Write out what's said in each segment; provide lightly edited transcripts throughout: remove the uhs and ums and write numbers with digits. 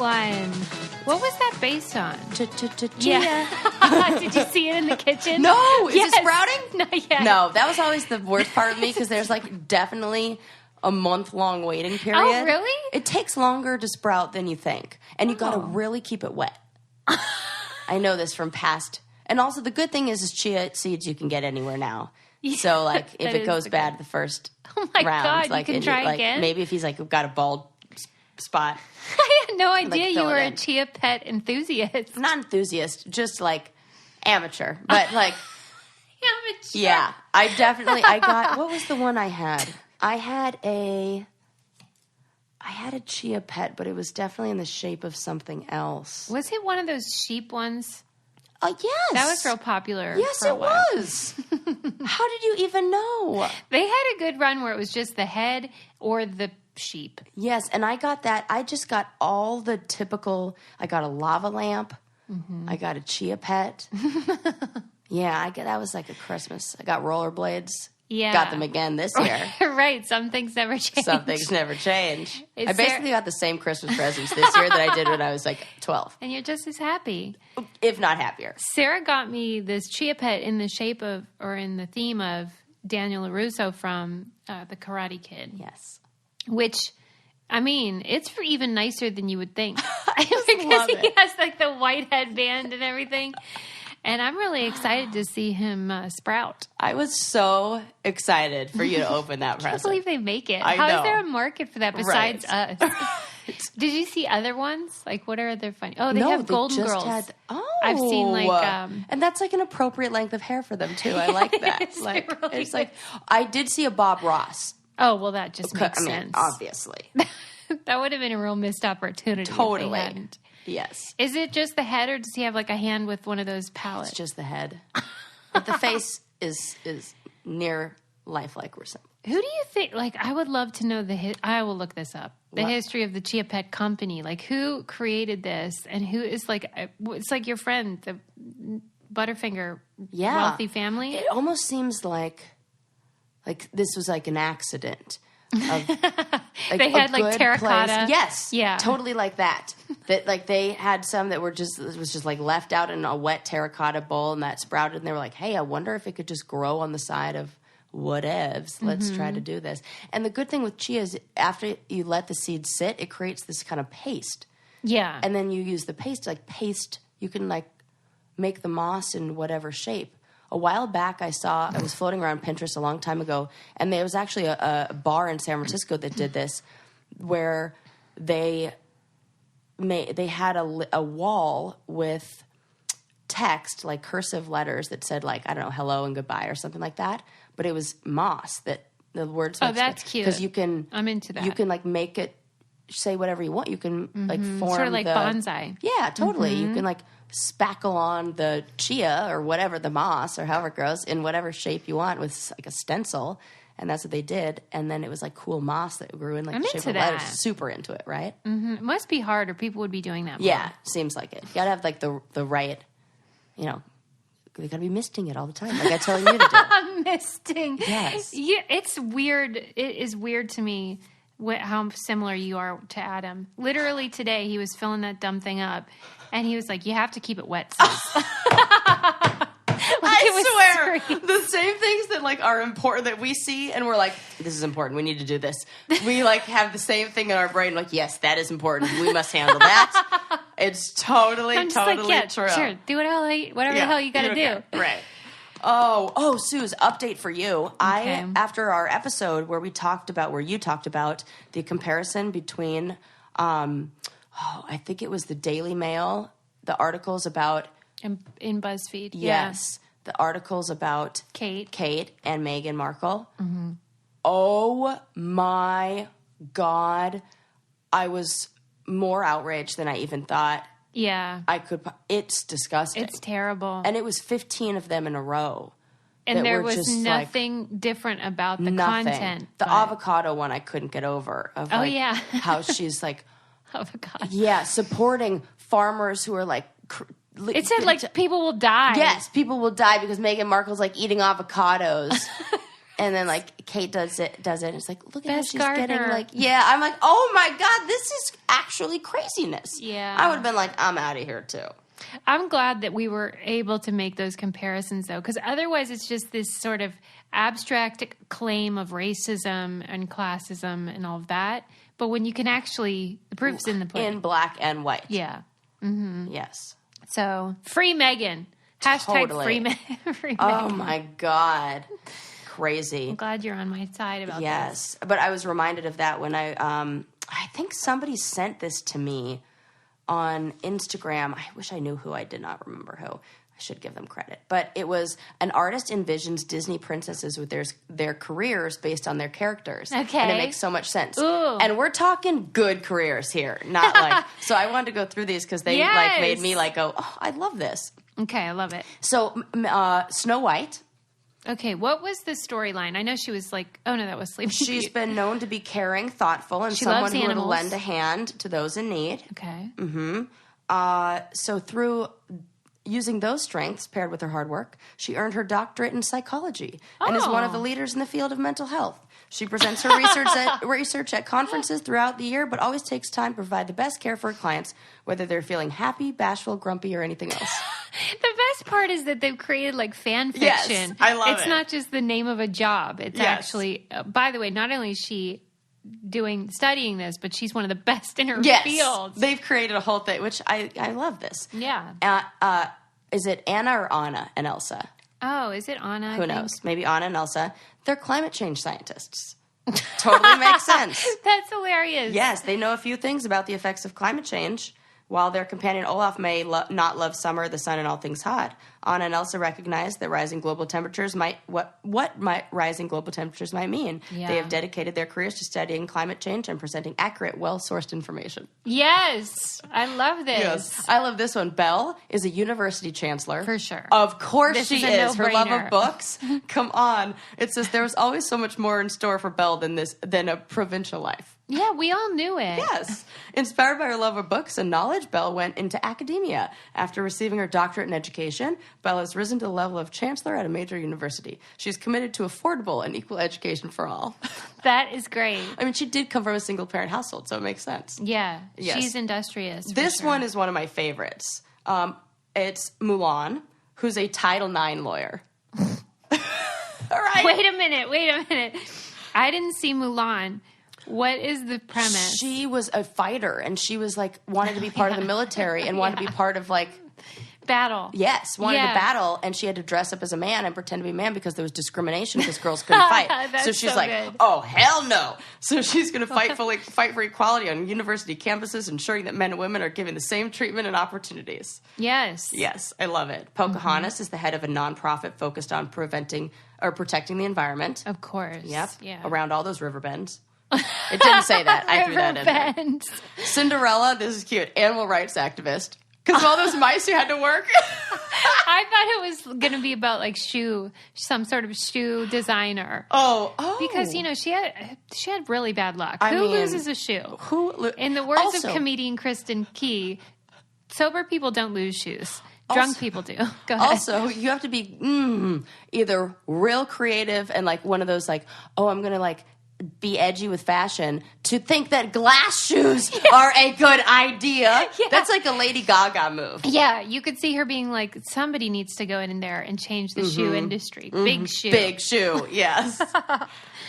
one. What was that based on? Chia. Yeah. Did you see it in the kitchen? No, is it sprouting? Not yet. No, that was always the worst part of me because there's like definitely a month-long waiting period. Oh, really? It takes longer to sprout than you think, and you got to really keep it wet. I know this from past. And also the good thing is chia seeds you can get anywhere now. Yeah, so like if it goes bad the first round, God, like you can try again. Maybe if he's like got a bald spot. I had no idea like, you were a Chia Pet enthusiast. Not enthusiast, just like amateur. But like Amateur. Yeah. I got what was the one I had? I had a Chia Pet, but it was definitely in the shape of something else. Was it one of those sheep ones? Oh, yes. That was real popular. Yes, it was. How did you even know? They had a good run where it was just the head or the sheep. Yes, and I got that. I just got all the typical. I got a lava lamp. Mm-hmm. I got a Chia Pet. Yeah, that was like a Christmas. I got rollerblades. Yeah. Got them again this year. Right. Some things never change. Some things never change. I basically got the same Christmas presents this year that I did when I was like 12. And you're just as happy. If not happier. Sarah got me this Chia Pet in the shape of, or in the theme of, Daniel LaRusso from The Karate Kid. Yes. Which, I mean, it's even nicer than you would think. Because he has like the white headband and everything. And I'm really excited to see him sprout. I was so excited for you to open that present. I can't believe they make it. I How know. is there a market for that besides us? Did you see other ones? Like, what are other funny? Oh, they have Golden Girls. I've seen like... and that's like an appropriate length of hair for them, too. I like that. It's like, I did see a Bob Ross. Oh, well, that just makes sense. Mean, obviously. That would have been a real missed opportunity. Totally. If they hadn't. Yes. Is it just the head, or does he have like a hand with one of those palettes? It's just the head. But the face is near lifelike resemblance. Who do you think, like, I would love to know I will look this up. The history of the Chia Pet company. Like, who created this and who is like, it's like your friend, the Butterfinger wealthy family. It almost seems like this was like an accident. Of, like, they had like terracotta. Place. Yes. Yeah. Totally like that. That like they had some that was just like left out in a wet terracotta bowl and that sprouted and they were like, hey, I wonder if it could just grow on the side of whatevs. Let's try to do this. And the good thing with chia is after you let the seeds sit, it creates this kind of paste. Yeah. And then you use the paste, you can like make the moss in whatever shape. A while back, I was floating around Pinterest a long time ago, and there was actually a bar in San Francisco that did this, where they had a wall with text, like cursive letters that said like, I don't know, hello and goodbye or something like that. But it was moss that the words. Oh, that's cute. Because you can. I'm into that. You can like make it say whatever you want. You can like form sort of like bonsai. Yeah, totally. You can like spackle on the chia or whatever, the moss or however it grows in whatever shape you want with like a stencil. And that's what they did. And then it was like cool moss that grew in like the shape of letters. Super into it, right? Mm-hmm. It must be hard or people would be doing that more. Yeah, seems like it. You got to have like the right, you know, you got to be misting it all the time. Like I tell you to do. Misting. Yes. Yeah, it's weird. It is weird to me how similar you are to Adam. Literally today, he was filling that dumb thing up, and he was like, "You have to keep it wet, sis." I swear, the same things that like are important that we see, and we're like, "This is important. We need to do this." We like have the same thing in our brain. Like, yes, that is important. We must handle that. It's totally true. Sure, do whatever the hell you got to do. Right. Oh, Suze, update for you. Okay. After our episode where you talked about the comparison between, I think it was the Daily Mail, the articles about in BuzzFeed. Yes, the articles about Kate and Meghan Markle. Mm-hmm. Oh my God, I was more outraged than I even thought. Yeah. It's disgusting. It's terrible. And it was 15 of them in a row. And there was nothing different about the content. The avocado one I couldn't get over. How she's like... avocado. Yeah, supporting farmers who are like... It said like people will die. Yes, people will die because Meghan Markle's like eating avocados. And then, like, Kate does it, and it's like, look at how Best she's gardener. getting, like, yeah. I'm like, oh, my God, this is actually craziness. Yeah. I would have been like, I'm out of here, too. I'm glad that we were able to make those comparisons, though, because otherwise it's just this sort of abstract claim of racism and classism and all of that. But when you can actually, the proof's in the pudding. In black and white. Yeah. Yes. So, free Megan. Hashtag Totally. free Megan. Oh, my God. Crazy. I'm glad you're on my side about this. Yes. But I was reminded of that when I think somebody sent this to me on Instagram. I wish I knew who. I did not remember who. I should give them credit. But it was an artist envisions Disney princesses with their careers based on their characters. Okay. And it makes so much sense. Ooh. And we're talking good careers here, not like... So I wanted to go through these because they like made me like go, oh, I love this. Okay, I love it. So Snow White... Okay, what was the storyline? I know she was like, oh no, that was Sleeping Beauty. She's been known to be caring, thoughtful, and She someone loves who would animals. lend a hand to those in need. Okay. So through using those strengths paired with her hard work, she earned her doctorate in psychology and is one of the leaders in the field of mental health. She presents her research at conferences throughout the year, but always takes time to provide the best care for her clients, whether they're feeling happy, bashful, grumpy, or anything else. The best part is that they've created like fan Yes, fiction. I love it's it. not just the name of a job. It's Yes. actually, by the way, not only is she studying this, but she's one of the best in her Yes, field. they've created a whole thing, which I love this. Yeah. Is it Anna or Anna and Elsa? Oh, is it Anna? I Who think? knows? Maybe Anna and Elsa. They're climate change scientists. Totally makes sense. That's hilarious. Yes, they know a few things about the effects of climate change. While their companion Olaf may not love summer, the sun, and all things hot, Anna and Elsa recognize that rising global temperatures might rising global temperatures might mean. Yeah. They have dedicated their careers to studying climate change and presenting accurate, well-sourced information. Yes. I love this. Yes, I love this one. Belle is a university chancellor. For sure. Of course This she is a is. Her love no-brainer. of books. Come on. It says there was always so much more in store for Belle than a provincial life. Yeah, we all knew it. Yes. Inspired by her love of books and knowledge, Belle went into academia. After receiving her doctorate in education, Belle has risen to the level of chancellor at a major university. She's committed to affordable and equal education for all. That is great. I mean, she did come from a single-parent household, so it makes sense. Yeah. Yes. She's industrious. for This sure. one is one of my favorites. It's Mulan, who's a Title IX lawyer. All right. Wait a minute. I didn't see Mulan. What is the premise? She was a fighter, and she was like wanted to be part of the military and wanted to be part of like Battle. wanted Yeah. to battle, and she had to dress up as a man and pretend to be a man because there was discrimination because girls couldn't fight. That's So she's so like, good. oh hell no! So she's going to fight for equality on university campuses, ensuring that men and women are given the same treatment and opportunities. Yes. Yes, I love it. Pocahontas is the head of a nonprofit focused on protecting the environment. Of course. Yep, Yeah. around all those river bends. It didn't say that. I threw that in there. Bend. Cinderella, this is cute, animal rights activist. Because of all those mice who had to work. I thought it was going to be about like some sort of shoe designer. Oh. Because she had really bad luck. I Who mean, loses a shoe? In the words Also- of comedian Kristen Key, sober people don't lose shoes. Drunk people do. Go ahead. Also, you have to be either real creative and like one of those like, oh, I'm going to like be edgy with fashion to think that glass shoes are a good idea. Yeah. That's like a Lady Gaga move. Yeah, you could see her being like, somebody needs to go in there and change the shoe industry. Big shoe. Big shoe, yes.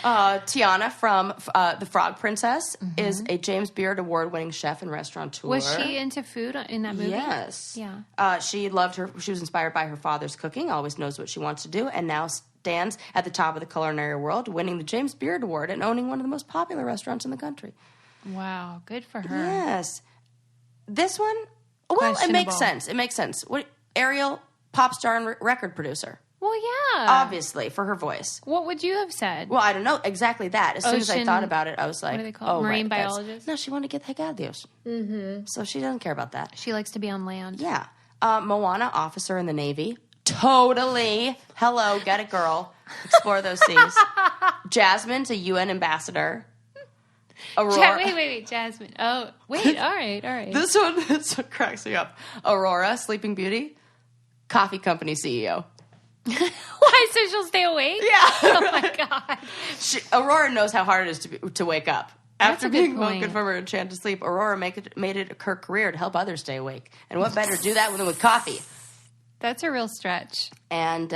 Tiana from The Frog Princess is a James Beard Award-winning chef and restaurateur. Was she into food in that movie? Yes. Yeah. She was inspired by her father's cooking, always knows what she wants to do, and now stands at the top of the culinary world, winning the James Beard Award and owning one of the most popular restaurants in the country. Wow, good for her. Yes. This one, well, it makes sense. It makes sense. Ariel, pop star and record producer. Well, yeah. Obviously, for her voice. What would you have said? Well, I don't know exactly that. As soon as I thought about it, I was like, what are they called? Marine biologist? No, she wanted to get the heck out of the ocean. Mm-hmm. So she doesn't care about that. She likes to be on land. Yeah. Moana, officer in the Navy. Totally. Hello, get it, girl. Explore those seas. Jasmine's a UN ambassador. Aurora. Wait, Jasmine. Oh, wait, all right. This one cracks me up. Aurora, Sleeping Beauty, coffee company CEO. Why? So she'll stay awake? Yeah. Oh my God. Aurora knows how hard it is to wake up. That's After a good being point. woken from her enchanted sleep, Aurora made it her career to help others stay awake. And what better to do that than with coffee? That's a real stretch. And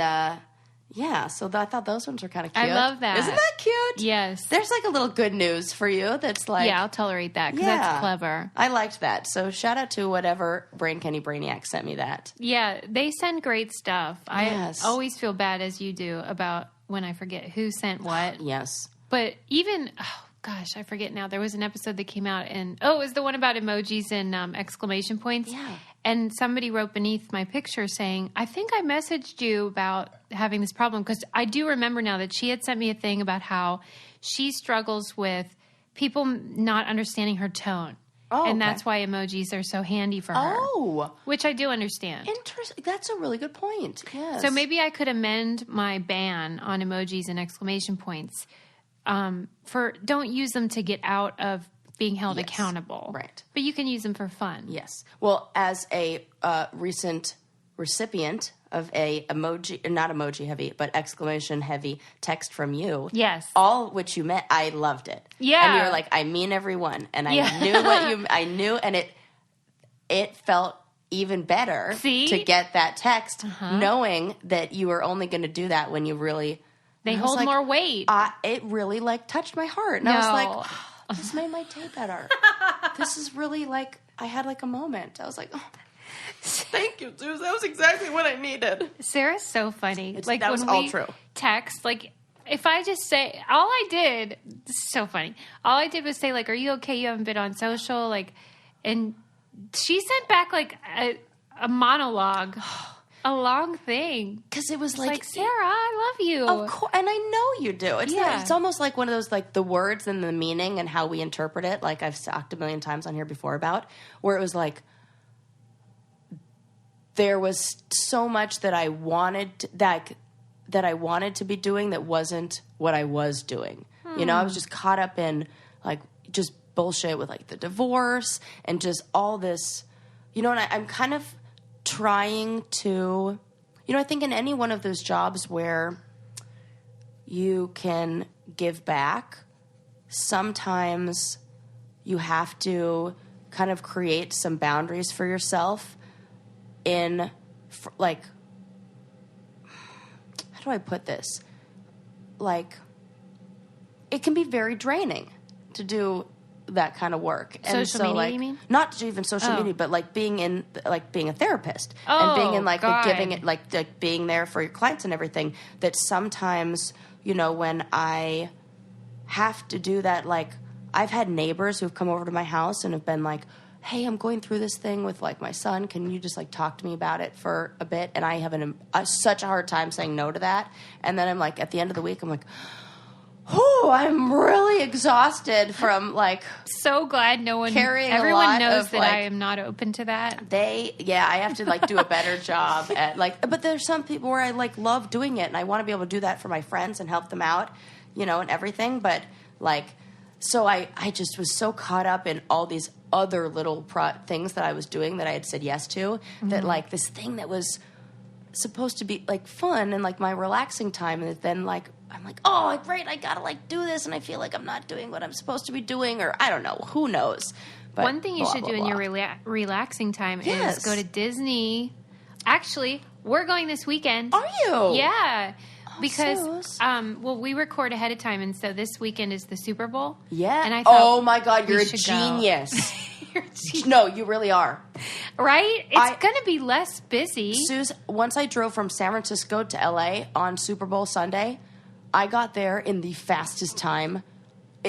yeah, so I thought those ones were kind of cute. I love that. Isn't that cute? Yes. There's like a little good news for you that's like... Yeah, I'll tolerate that because that's clever. I liked that. So shout out to whatever Brain Candy Brainiac sent me that. Yeah, they send great stuff. Yes. I always feel bad, as you do, about when I forget who sent what. Yes. But even... Oh, gosh, I forget now. There was an episode that came out and... Oh, it was the one about emojis and exclamation points. Yeah. And somebody wrote beneath my picture saying, I think I messaged you about having this problem. Because I do remember now that she had sent me a thing about how she struggles with people not understanding her tone. Oh, and okay. that's why emojis are so handy for her. Oh. Which I do understand. Interesting. That's a really good point. Yes. So maybe I could amend my ban on emojis and exclamation points for don't use them to get out of being held accountable. Right. But you can use them for fun. Yes. Well, as a recent recipient of a emoji, not emoji heavy, but exclamation heavy text from you. Yes. All which you meant, I loved it. Yeah. And you were like, I mean every one. And I knew I knew, and it felt even better to get that text, knowing that you were only going to do that when you really... They hold like, more weight. It really like touched my heart. And I was like, oh, this made my day better. This is really like, I had like a moment. I was like, oh, thank you, Suze. That was exactly what I needed. Sarah's so funny. Like that was when all we true. Text, like if I just say, all I did, this is so funny. All I did was say like, are you okay? You haven't been on social. Like, and she sent back like a monologue. A long thing. Because it was like, Sarah, I love you. Of course. And I know you do. It's almost like one of those, like, the words and the meaning and how we interpret it, like I've talked a million times on here before about, where it was like, there was so much that I wanted that I wanted to be doing that wasn't what I was doing. You know, I was just caught up in, like, just bullshit with, like, the divorce and just all this, you know, and I'm kind of trying to, you know, I think in any one of those jobs where you can give back, sometimes you have to kind of create some boundaries for yourself in, like, how do I put this? Like, it can be very draining to do that kind of work. And social media, like, you mean? Not even social media, but like being a therapist and being in like God. giving it like being there for your clients and everything. That sometimes, you know, when I have to do that, like I've had neighbors who've come over to my house and have been like, hey, I'm going through this thing with like my son. Can you just like talk to me about it for a bit? And I have such a hard time saying no to that. And then I'm like, at the end of the week, I'm like, oh, I'm really exhausted from like. So glad everyone knows that I am not open to that. I have to like do a better job at like, but there's some people where I like love doing it and I want to be able to do that for my friends and help them out, you know, and everything. But like, so I just was so caught up in all these other little things that I was doing that I had said yes to, that like this thing that was supposed to be like fun and like my relaxing time, and then like I'm like, oh great, I gotta like do this, and I feel like I'm not doing what I'm supposed to be doing, or I don't know, who knows. But one thing you should do in your relaxing time is go to Disney. Actually, we're going this weekend. Are you? Yeah. Because, we record ahead of time, and so this weekend is the Super Bowl. Yeah. And I thought, oh my God, you're a genius. No, you really are. Right? It's going to be less busy. Suze, once I drove from San Francisco to LA on Super Bowl Sunday, I got there in the fastest time,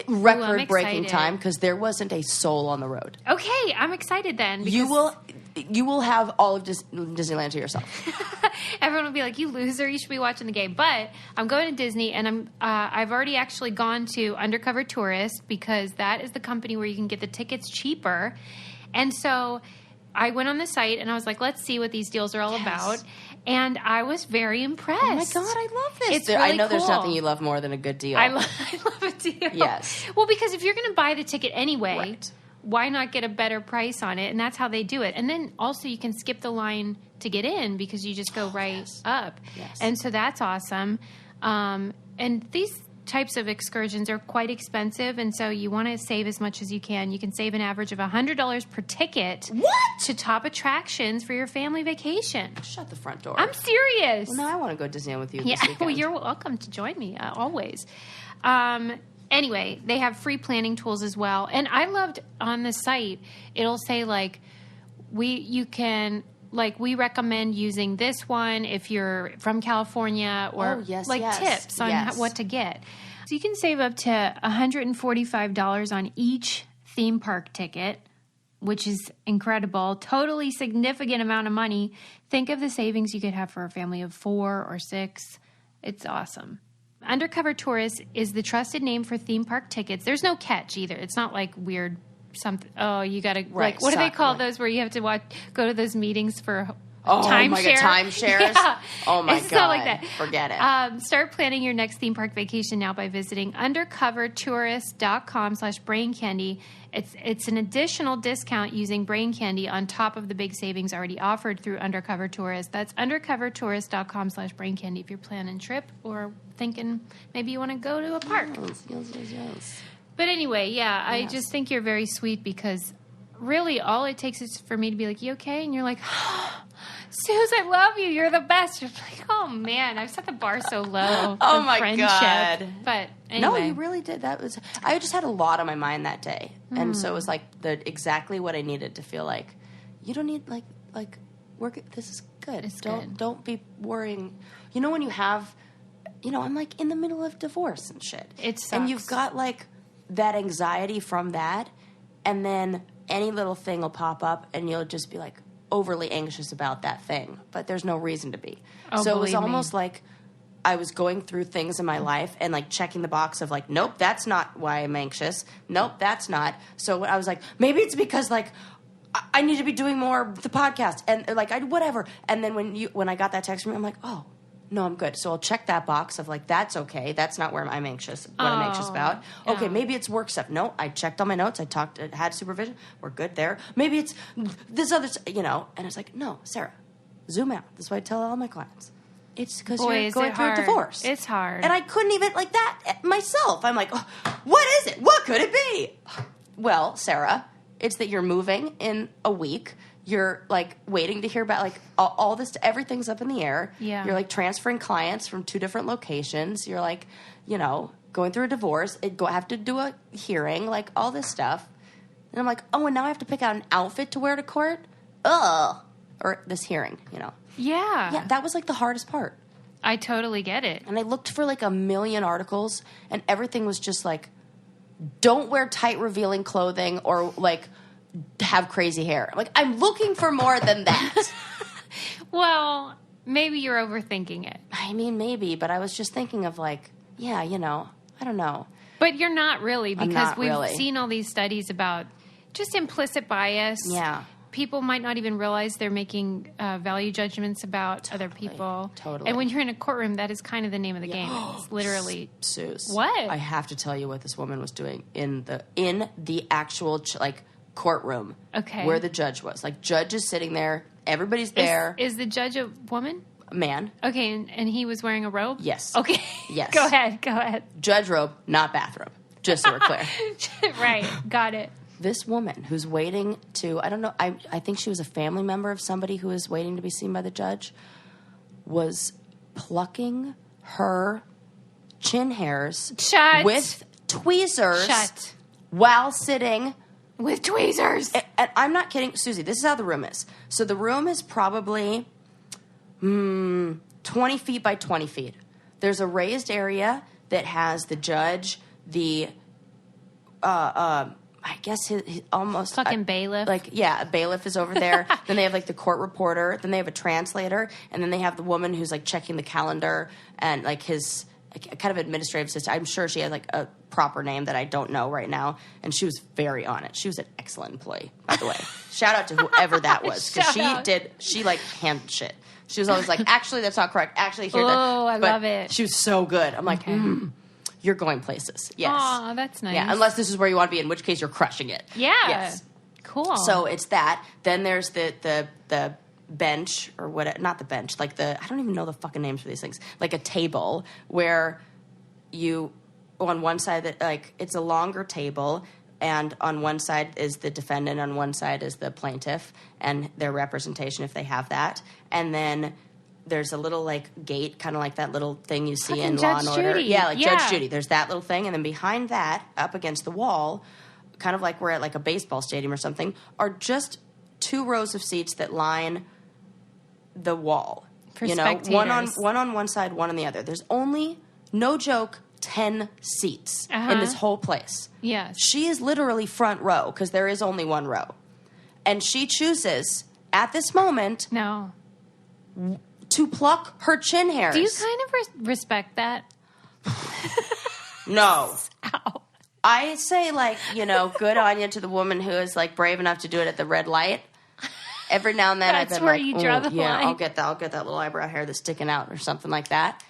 record-breaking time, because there wasn't a soul on the road. Okay, I'm excited then. You will have all of Disneyland to yourself. Everyone will be like, you loser, you should be watching the game. But I'm going to Disney, and I've already actually gone to Undercover Tourist, because that is the company where you can get the tickets cheaper. And so I went on the site, and I was like, let's see what these deals are all about. And I was very impressed. Oh, my God, I love this. It's really I know cool. There's nothing you love more than a good deal. I love a deal. Yes. Well, because if you're going to buy the ticket anyway, why not get a better price on it? And that's how they do it. And then also you can skip the line to get in because you just go right up. Yes. And so that's awesome. And these types of excursions are quite expensive, and so you want to save as much as you can. You can save an average of $100 per ticket to top attractions for your family vacation. Shut the front door. I'm serious. Well, now I want to go to Disneyland with you Yeah, this weekend. well, you're welcome to join me always. Anyway, they have free planning tools as well. And I loved on the site, it'll say we recommend using this one if you're from California, or tips on what to get. So you can save up to $145 on each theme park ticket, which is incredible. Totally significant amount of money. Think of the savings you could have for a family of 4 or 6. It's awesome. Undercover Tourist is the trusted name for theme park tickets. There's no catch either. It's not like weird something. Oh, you got to what do they call those where you have to go to those meetings for timeshare? My God, timeshares? Yeah. Oh my It's God. not like that. Forget it. Start planning your next theme park vacation now by visiting undercovertourist.com/braincandy. It's an additional discount using Brain Candy on top of the big savings already offered through Undercover Tourist. That's undercovertourist.com/braincandy if you're planning a trip or thinking maybe you want to go to a park. Yes. But anyway, I just think you're very sweet because really all it takes is for me to be like, you okay? And you're like, Suze, I love you. You're the best. You're like, oh, man, I've set the bar so low for Oh, my friendship. God. But anyway. No, you really did. I just had a lot on my mind that day. And so it was like exactly what I needed to feel like, you don't need work. This is good. Don't be worrying. You know, when you have, I'm like in the middle of divorce and shit. It sucks. And you've got like that anxiety from that. And then any little thing will pop up and you'll just be like overly anxious about that thing. But there's no reason to be. Oh, so it was believe me. almost like I was going through things in my life and like checking the box of like, nope, that's not why I'm anxious. Nope, that's not. So I was like, maybe it's because like I need to be doing more of the podcast and like whatever. And then when I got that text from you, I'm like, oh, no, I'm good. So I'll check that box of like, that's okay. That's not where I'm anxious. What I'm anxious about. Okay, maybe it's work stuff. No, I checked all my notes. I had supervision. We're good there. Maybe it's this other, And it's like, no, Sarah, zoom out. That's what I tell all my clients. It's because you're going through a divorce. It's hard. And I couldn't even like that myself. I'm like, oh, what is it? What could it be? Well, Sarah, it's that you're moving in a week. You're like waiting to hear about like all this. Everything's up in the air. Yeah. You're like transferring clients from 2 different locations. You're like, going through a divorce. Have to do a hearing, like all this stuff. And I'm like, oh, and now I have to pick out an outfit to wear to court. Ugh. Or this hearing, Yeah. Yeah, that was like the hardest part. I totally get it. And I looked for like a million articles, and everything was just like, don't wear tight, revealing clothing or like have crazy hair. Like, I'm looking for more than that. Well, maybe you're overthinking it. I mean, maybe, but I was just thinking of like, I don't know. But you're not really, because not we've really. seen all these studies about just implicit bias. Yeah. People might not even realize they're making value judgments about other people. Totally. And when you're in a courtroom, that is kind of the name of the game. It's literally... Suze. What? I have to tell you what this woman was doing in the actual courtroom. Okay. Where the judge was. Like, judge is sitting there. Everybody's there. Is the judge a woman? Man. Okay, and he was wearing a robe? Yes. Okay. Yes. Go ahead. Judge robe, not bathrobe. Just so we're clear. Right. Got it. This woman who's waiting to, I don't know, I think she was a family member of somebody who was waiting to be seen by the judge, was plucking her chin hairs with tweezers while sitting. With tweezers. And I'm not kidding. Susie, this is how the room is. So the room is probably 20 feet by 20 feet. There's a raised area that has the judge, the... I guess he almost... Fucking bailiff. A bailiff is over there. Then they have, the court reporter. Then they have a translator. And then they have the woman who's, checking the calendar and, his kind of administrative assistant. I'm sure she had, a proper name that I don't know right now. And she was very on it. She was an excellent employee, by the way. Shout out to whoever that was. Because she handled shit. She was always like, actually, that's not correct. Actually, here. Oh, I love it. She was so good. I'm like, you're going places. Yes. Aw, that's nice. Yeah, unless this is where you want to be, in which case you're crushing it. Yeah. Yes. Cool. So it's that. Then there's the bench or what? Not the bench. Like I don't even know the fucking names for these things. Like a table where you on one side like it's a longer table. And on one side is the defendant, on one side is the plaintiff and their representation if they have that. And then there's a little like gate, kind of like that little thing you see in Law and Order. Judy. Yeah, like Judge Judy. There's that little thing. And then behind that, up against the wall, kind of like we're at like a baseball stadium or something, are just 2 rows of seats that line the wall. For spectators. One on one side, one on the other. There's only, no joke, 10 seats in this whole place. Yes. She is literally front row because there is only one row. And she chooses, at this moment, to pluck her chin hairs. Do you kind of respect that? No. Ow. I say, like, good on you to the woman who is, like, brave enough to do it at the red light. Every now and then I've been where like, you draw the line. I'll get that little eyebrow hair that's sticking out or something like that.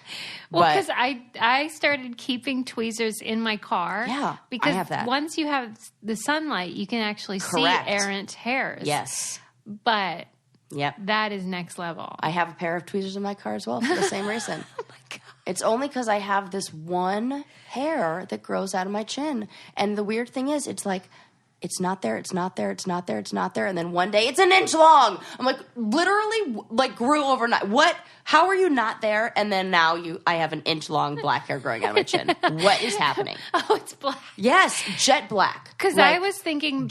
Well, because I started keeping tweezers in my car. Yeah, because I have that. Once you have the sunlight, you can actually see errant hairs. Yes. But yep, that is next level. I have a pair of tweezers in my car as well for the same reason. Oh my God. It's only because I have this one hair that grows out of my chin. And the weird thing is, it's like, it's not there, it's not there, it's not there, it's not there. And then one day, it's an inch long. I'm like, literally, like, grew overnight. What? How are you not there? And then now I have an inch long black hair growing out of my chin. What is happening? Oh, it's black. Yes, jet black. Because like, I was thinking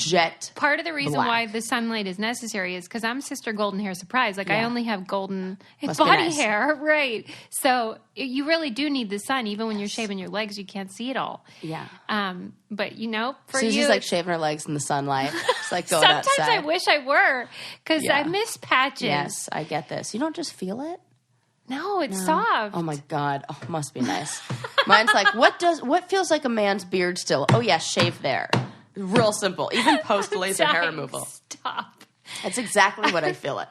part of the reason why the sunlight is necessary is because I'm Sister Golden Hair Surprise. Like, I only have golden body hair. Right. So you really do need the sun. Even when you're shaving your legs, you can't see it all. Yeah. But, for Susie's you... like shaving her legs in the sunlight. It's like going outside. Sometimes I wish I were because I miss patches. Yes, I get this. You don't just feel it? No, it's soft. Oh my God. Oh, must be nice. Mine's like, what feels like a man's beard still? Oh yeah, shave there. Real simple. Even post laser hair removal. Stop. That's exactly what I feel it.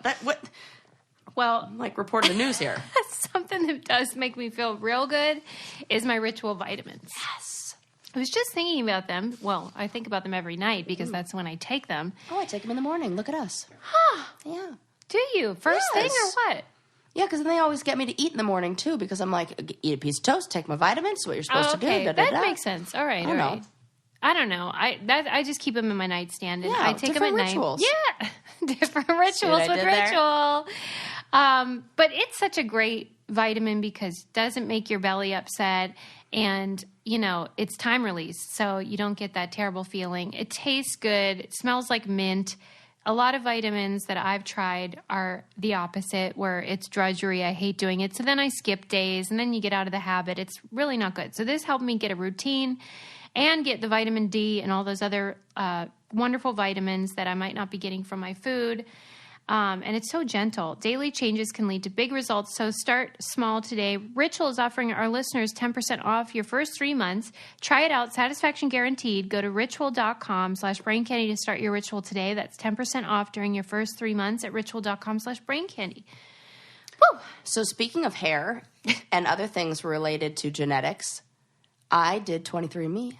Well, I'm like reporting the news here. Something that does make me feel real good is my Ritual vitamins. Yes. I was just thinking about them. Well, I think about them every night because that's when I take them. Oh, I take them in the morning. Look at us. Huh. Yeah. Do you? First thing or what? Yeah, because then they always get me to eat in the morning, too, because I'm like, eat a piece of toast, take my vitamins, what you're supposed to do. Okay, that makes sense. All right, all right. I don't know. I just keep them in my nightstand, and I take them at rituals. night. Yeah, different rituals with Ritual. But it's such a great vitamin because it doesn't make your belly upset, and it's time released, so you don't get that terrible feeling. It tastes good. It smells like mint. A lot of vitamins that I've tried are the opposite, where it's drudgery. I hate doing it. So then I skip days, and then you get out of the habit. It's really not good. So this helped me get a routine and get the vitamin D and all those other wonderful vitamins that I might not be getting from my food. And it's so gentle. Daily changes can lead to big results, so start small today. Ritual is offering our listeners 10% off your first 3 months. Try it out. Satisfaction guaranteed. Go to ritual.com/braincandy to start your Ritual today. That's 10% off during your first 3 months at ritual.com/braincandy. Woo! So speaking of hair and other things related to genetics, I did 23andMe.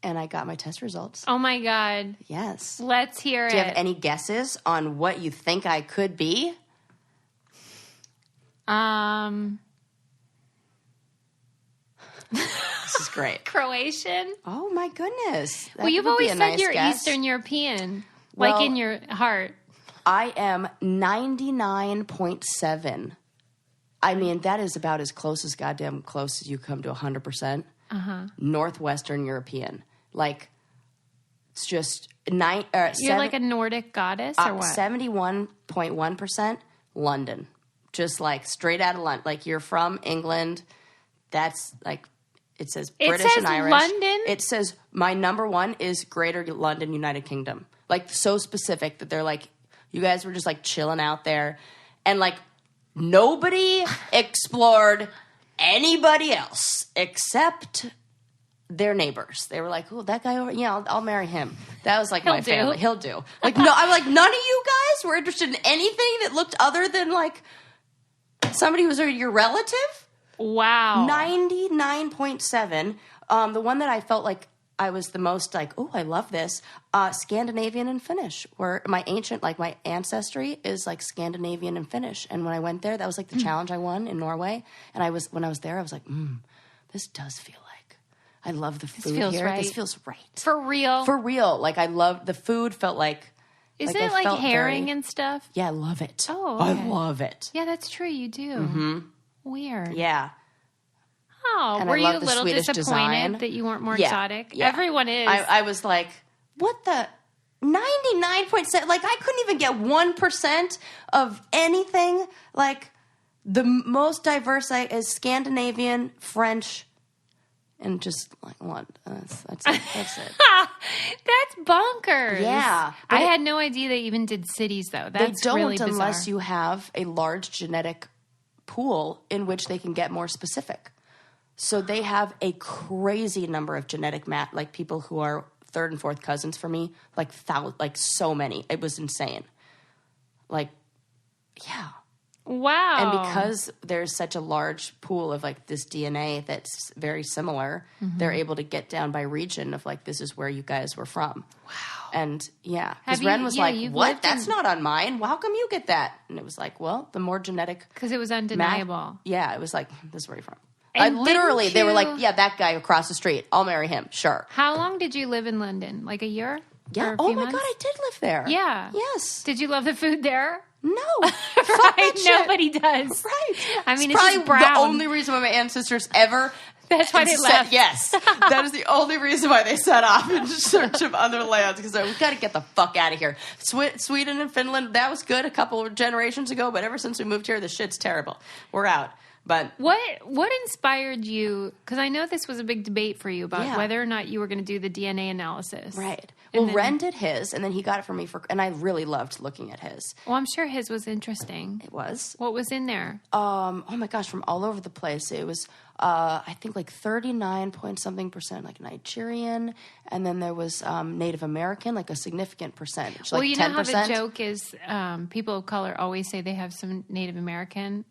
And I got my test results. Oh, my God. Yes. Let's hear it. Do you have any guesses on what you think I could be? This is great. Croatian? Oh, my goodness. Well, you've always said you're Eastern European, like in your heart. I am 99.7. I mean, that is about as close as goddamn close as you come to 100%. Northwestern European. Like, it's just you're like a Nordic goddess or what? 71.1% London. Just like straight out of London. Like, you're from England. That's like, it says British and Irish. London? It says my number one is Greater London, United Kingdom. Like, so specific that they're like, you guys were just like chilling out there. And like, nobody explored anybody else except their neighbors. They were like, "Oh, that guy over, yeah, I'll marry him." That was like my family. He'll do. Like, no, I'm like, none of you guys were interested in anything that looked other than like somebody who was your relative. Wow. 99.7. The one that I felt like I was the most like, oh, I love this. Scandinavian and Finnish, where my ancestry is like Scandinavian and Finnish. And when I went there, that was like the challenge I won in Norway. And when I was there, I was like, this does feel like, I love the food here. Right. This feels right. For real. For real. Like I love, the food felt like. Is it like herring and stuff? Yeah, I love it. Oh, okay. I love it. Yeah, that's true. You do. Mm-hmm. Weird. Yeah. Oh, and were you a the little Swedish disappointed design. That you weren't more exotic? Yeah. Everyone is. I was like, what the 99.7? Like, I couldn't even get 1% of anything. Like, the most diverse is Scandinavian, French, and just like what? That's it. That's bonkers. Yeah, I had no idea they even did cities though. That's they don't really bizarre. unless you have a large genetic pool in which they can get more specific. So they have a crazy number of genetic like people who are third and fourth cousins for me, like so many. It was insane. Like, yeah. Wow. And because there's such a large pool of like this DNA that's very similar, they're able to get down by region of like, this is where you guys were from. Wow. And yeah, because Ren was like, what? That's not on mine. Well, how come you get that? And it was like, well, the more genetic. Because it was undeniable. Yeah, it was like, this is where you're from. And literally, they were like, yeah, that guy across the street. I'll marry him. Sure. How long did you live in London? Like a year? Yeah. Oh my God, I did live there. Yeah. Yes. Did you love the food there? No. Right. Nobody does. Right. I mean, it's probably just brown. The only reason why my ancestors ever. That's why they left. Yes. That is the only reason why they set off in search of other lands, because we've got to get the fuck out of here. Sweden and Finland, that was good a couple of generations ago, but ever since we moved here, the shit's terrible. We're out. But what inspired you? Because I know this was a big debate for you about whether or not you were going to do the DNA analysis. Right. Well, Ren did his, and then he got it for me and I really loved looking at his. Well, I'm sure his was interesting. It was. What was in there? Oh my gosh, from all over the place. It was, I think like 39 point something percent like Nigerian, and then there was Native American, like a significant percentage. Well, like you 10%. know how the joke is, people of color always say they have some Native American,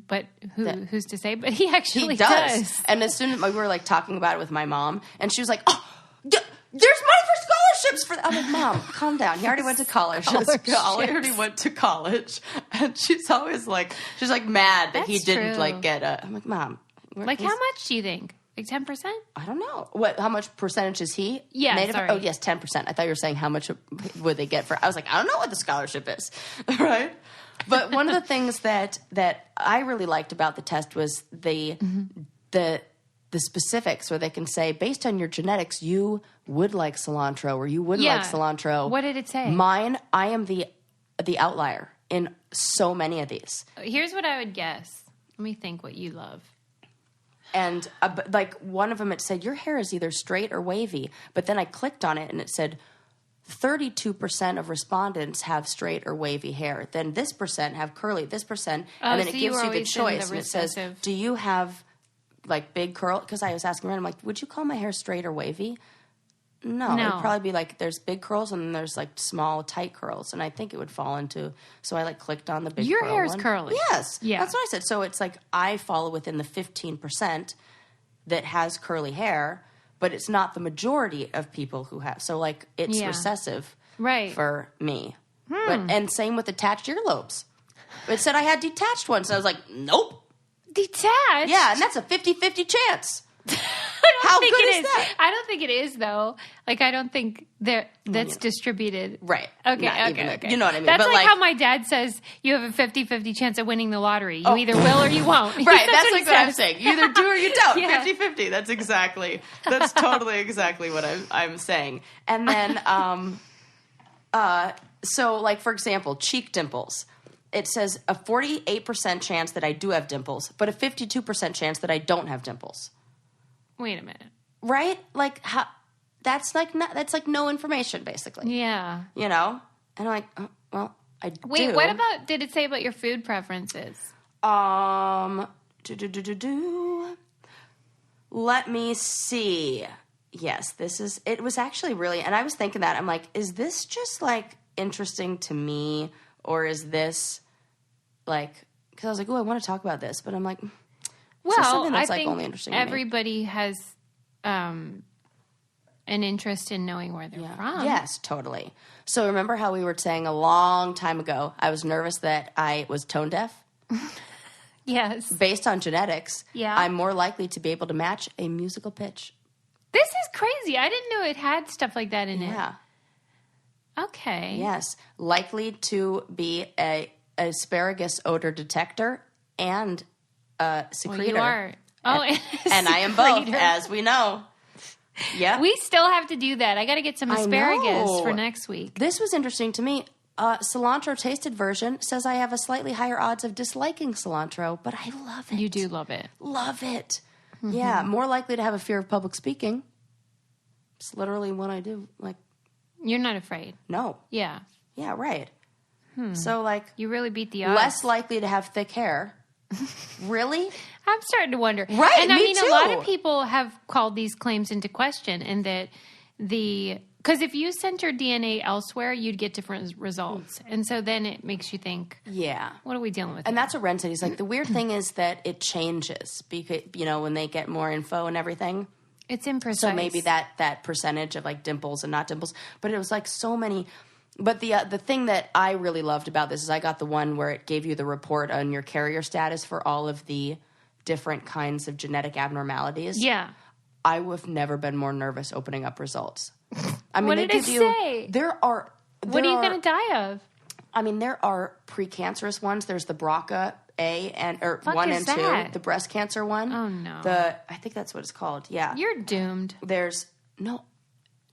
but who's to say? But he actually does. And as soon as we were like talking about it with my mom, and she was like, "Oh, there's money for scholarships for." I'm like, "Mom, calm down. He already went to college. He already went to college." And she's always like, mad that he didn't like get a. I'm like, "Mom, like how much do you think? Like 10%? I don't know. How much percentage is he? Yeah, Native? sorry. Oh, yes, 10%. I thought you were saying how much would they get for. I was like, I don't know what the scholarship is, right? But one of the things that I really liked about the test was the specifics, where they can say, based on your genetics, you would like cilantro or you wouldn't like cilantro. What did it say? Mine, I am the outlier in so many of these. Here's what I would guess. Let me think what you love. And like one of them, it said, your hair is either straight or wavy. But then I clicked on it and it said, 32% of respondents have straight or wavy hair. Then this percent have curly, this percent. And then it gives you the choice. And it says, do you have like big curl? Because I was asking random, like, would you call my hair straight or wavy? No. It would probably be like there's big curls and then there's like small, tight curls. And I think it would fall into, so I like clicked on the big Your curl hair's one. curly. Yes. Yeah. That's what I said. So it's like I fall within the 15% that has curly hair. But it's not the majority of people who have. So, like, it's recessive for me. And same with attached earlobes. It said I had detached ones. And I was like, nope. Detached? Yeah, and that's a 50-50 chance. How good is that? I don't think it is, though. Like, I don't think that's distributed. Right. Okay. You know what I mean? That's like how my dad says you have a 50-50 chance of winning the lottery. You either will or you won't. Right, that's like what I'm saying. You either do or you don't. 50-50. That's totally exactly what I'm saying. And then, so, like, for example, cheek dimples. It says a 48% chance that I do have dimples, but a 52% chance that I don't have dimples. Wait a minute. Right? Like, how, that's like no information, basically. Yeah. You know? And I'm like, well, I do. Wait, what about, did it say about your food preferences? Let me see. Yes, it was actually really, and I was thinking that, I'm like, is this just like interesting to me? Or is this like, because I was like, oh, I want to talk about this. But I'm like, Well, something that's I like think only interesting to me. everybody has an interest in knowing where they're from. Yes, totally. So remember how we were saying a long time ago, I was nervous that I was tone deaf? Yes. Based on genetics, Yeah. I'm more likely to be able to match a musical pitch. This is crazy. I didn't know it had stuff like that in Yeah. it. Okay. Yes. Likely to be a asparagus odor detector and a secretor. Well, you are. Oh, and I am both, as we know. Yeah. We still have to do that. I got to get some asparagus know. for next week. This was interesting to me. Cilantro tasted version says I have a slightly higher odds of disliking cilantro, but I love it. You do love it. Love it. Mm-hmm. Yeah. More likely to have a fear of public speaking. It's literally what I do. Like, you're not afraid. no. Yeah. Yeah, right. So, like, You really beat the odds. less likely to have thick hair. Really? I'm starting to wonder. Right, And I me mean, too. a lot of people have called these claims into question, and that because if you sent your DNA elsewhere, you'd get different results. And so then it makes you think, Yeah. what are we dealing with? And that's what Ren said. He's like, the weird thing is that it changes because, when they get more info and everything. It's imprecise. So maybe that percentage of like dimples and not dimples. But it was like so many. But the thing that I really loved about this is I got the one where it gave you the report on your carrier status for all of the different kinds of genetic abnormalities. Yeah. I have never been more nervous opening up results. I mean, What they did it give you. say? What are you going to die of? I mean, there are precancerous ones. There's the BRCA A Fuck 1 is and that? 2, the breast cancer one. Oh, no. I think that's what it's called. Yeah. You're doomed. There's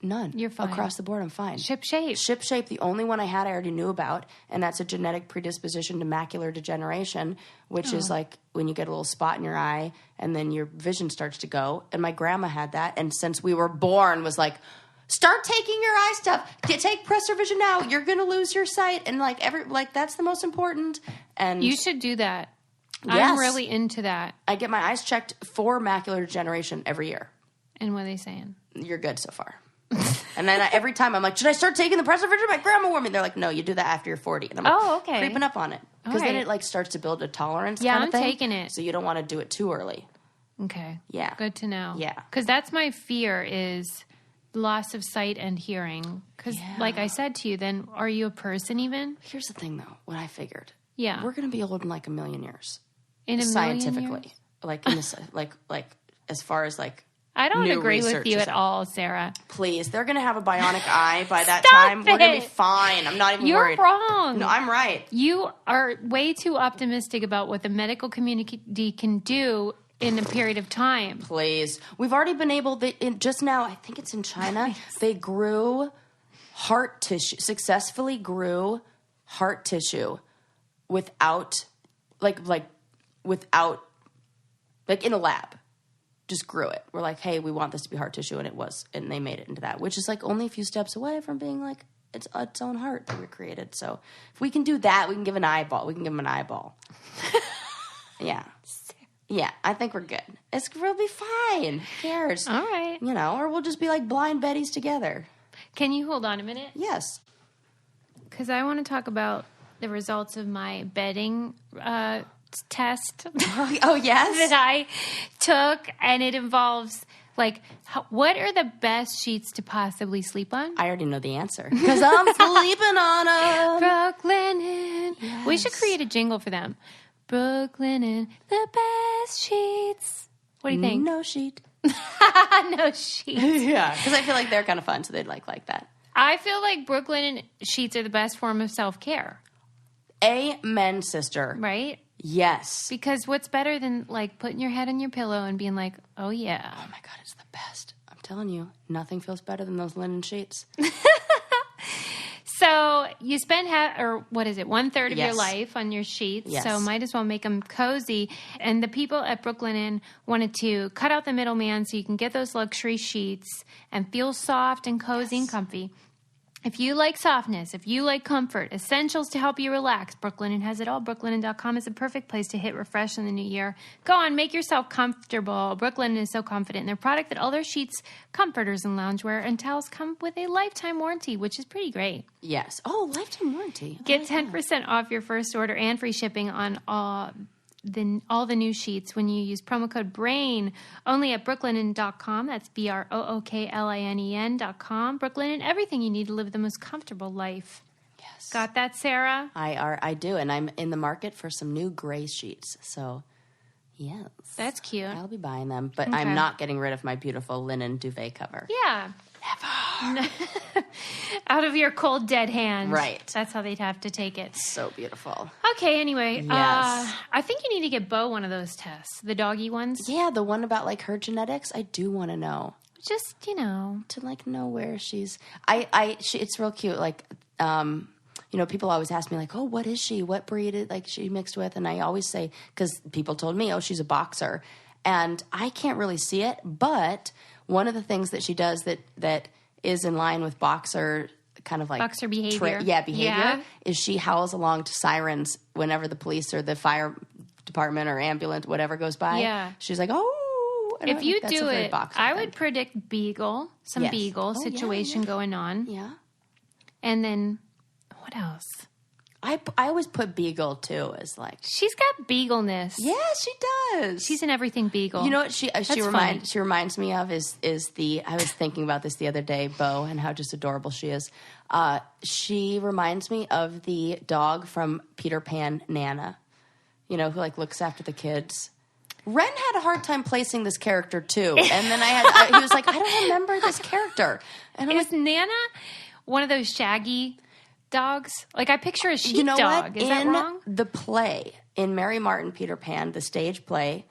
none. You're fine. Across the board, I'm fine. Ship shape. Ship shape, the only one I had I already knew about, and that's a genetic predisposition to macular degeneration, which is like when you get a little spot in your eye and then your vision starts to go. And my grandma had that, and since we were born was like, start taking your eye stuff. Take Preservision now. You're going to lose your sight. And that's the most important. And You should do that. Yes. I'm really into that. I get my eyes checked for macular degeneration every year. And what are they saying? You're good so far. And then every time I'm like, should I start taking the Preservision? My grandma warned me. They're like, no, you do that after you're 40. And I'm like, okay. creeping up on it. Because then right. it like starts to build a tolerance Yeah, kind I'm of thing. taking it. So you don't want to do it too early. Okay. Yeah. Good to know. Yeah. Because that's my fear is loss of sight and hearing. Because like I said to you, then are you a person even? Here's the thing, though. What I figured. Yeah. We're going to be old in like a million years. In a scientifically. million years? Like in this, like as far as like I don't new agree with research you is at all, Sarah. Please, they're going to have a bionic eye by that Stop time. We're going to be it. fine. I'm not even You're worried. wrong. No, I'm right. You are way too optimistic about what the medical community can do in a period of time. Please. We've already been able, just now, I think it's in China, they grew heart tissue, successfully grew heart tissue without, without, in a lab. Just grew it. We're like, hey, we want this to be heart tissue, and it was, and they made it into that, which is like only a few steps away from being like its own heart that we created. So if we can do that, we can give an eyeball. We can give them an eyeball. Yeah. Yeah, I think we're good. We'll be fine. Who cares? All right. Or we'll just be like blind Bettys together. Can you hold on a minute? Yes. Because I want to talk about the results of my bedding test Oh, yes? that I took, and it involves what are the best sheets to possibly sleep on? I already know the answer because I'm sleeping on them. Brooklyn. Yes. We should create a jingle for them. Brooklyn and the best sheets. What do you think? No sheet. No sheets. Yeah, because I feel like they're kind of fun, so they'd like that. I feel like Brooklyn and sheets are the best form of self-care. Amen, sister. Right? Yes. Because what's better than putting your head on your pillow and being like, oh yeah. Oh my God, it's the best. I'm telling you, nothing feels better than those linen sheets. So you spend 1/3 of your Yes. life on your sheets. Yes. So might as well make them cozy. And the people at Brooklyn Inn wanted to cut out the middleman so you can get those luxury sheets and feel soft and cozy and comfy. If you like softness, if you like comfort, essentials to help you relax, Brooklyn Inn has it all. Brooklinen.com is a perfect place to hit refresh in the new year. Go on, make yourself comfortable. Brooklyn Inn is so confident in their product that all their sheets, comforters, and loungewear and towels come with a lifetime warranty, which is pretty great. Yes. Oh, lifetime warranty. Get 10% off your first order and free shipping on all all the new sheets when you use promo code BRAIN only at brooklinen.com. That's BROOKLINEN.com. Brooklinen, everything you need to live the most comfortable life. Yes. Got that, Sarah? I do, and I'm in the market for some new gray sheets. So, yes. That's cute. I'll be buying them, but Okay. I'm not getting rid of my beautiful linen duvet cover. Yeah. Never. Out of your cold, dead hand. Right. That's how they'd have to take it. So beautiful. Okay, anyway. Yes. I think you need to get Bo one of those tests. The doggy ones. Yeah, the one about like her genetics, I do want to know. Just, To like know where she's it's real cute. Like, people always ask me like, oh, what is she? What breed is like she mixed with? And I always say, because people told me, oh, she's a boxer. And I can't really see it, but one of the things that she does that is in line with boxer kind of like boxer behavior. Behavior is she howls along to sirens whenever the police or the fire department or ambulance, whatever goes by. Yeah. She's like, oh. If you that's a do very it, boxer I thing. would predict beagle, some Yes. beagle Oh, yeah, situation yeah. going on. Yeah. And then, what else? I always put beagle too as like. She's got beagleness. Yeah, she does. She's an everything beagle. You know what she funny. reminds me of is the I was thinking about this the other day, Bo, and how just adorable she is. She reminds me of the dog from Peter Pan, Nana. Who like looks after the kids. Ren had a hard time placing this character too, and then he was like, I don't remember this character, and Is Nana one of those shaggy dogs? Like I picture a sheepdog. You know what? Is that wrong? The play in Mary Martin Peter Pan, the stage play,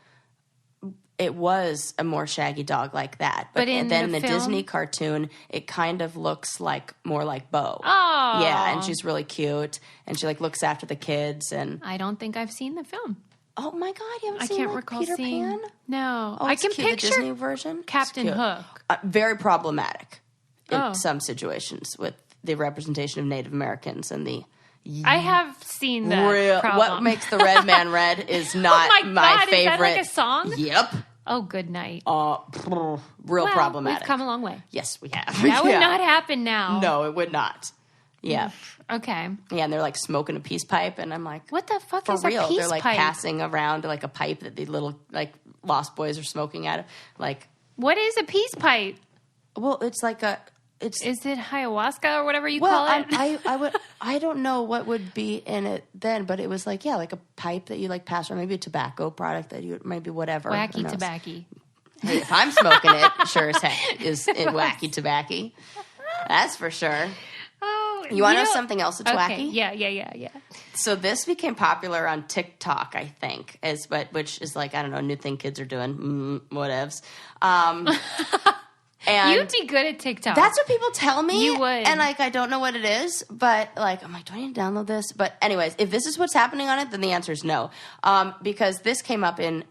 it was a more shaggy dog like that. But in then the the film? Disney cartoon, it kind of looks like more like Bo. Oh. Yeah, and she's really cute, and she like looks after the kids. And I don't think I've seen the film. oh my God, you haven't I seen can't like, recall Peter seeing. Pan? No, Oh, I it's can cute, picture the Disney version. It's Captain cute. Hook. Very problematic in Oh. some situations with the representation of Native Americans and the. I have seen that Real, problem. what makes the red man red is not Oh my God, favorite. is that like a song? Yep. Oh, good night. Real Well, problematic. We've come a long way. Yes, we have. That would Yeah. not happen now. No, it would not. Yeah. Okay. Yeah, and they're like smoking a peace pipe, and I'm like, What the fuck for is real? a peace They're like pipe? passing around like a pipe that the little like lost boys are smoking at. Like, What is a peace pipe? well, it's like a. It's Is it ayahuasca or whatever you call it? I don't know what would be in it then, but it was like like a pipe that you like pass around, maybe a tobacco product that you maybe whatever. Who Wacky knows? tobacco. Hey, if I'm smoking it, sure as heck is it wacky tobacco. That's for sure. Oh, You want to know something else that's okay. wacky? Yeah. So this became popular on TikTok, I think, which is like, I don't know, a new thing kids are doing, whatevs. And You'd be good at TikTok. that's what people tell me. You would. And like, I don't know what it is, but like, I'm like, do I need to download this? But anyways, if this is what's happening on it, then the answer is no. Because this came up in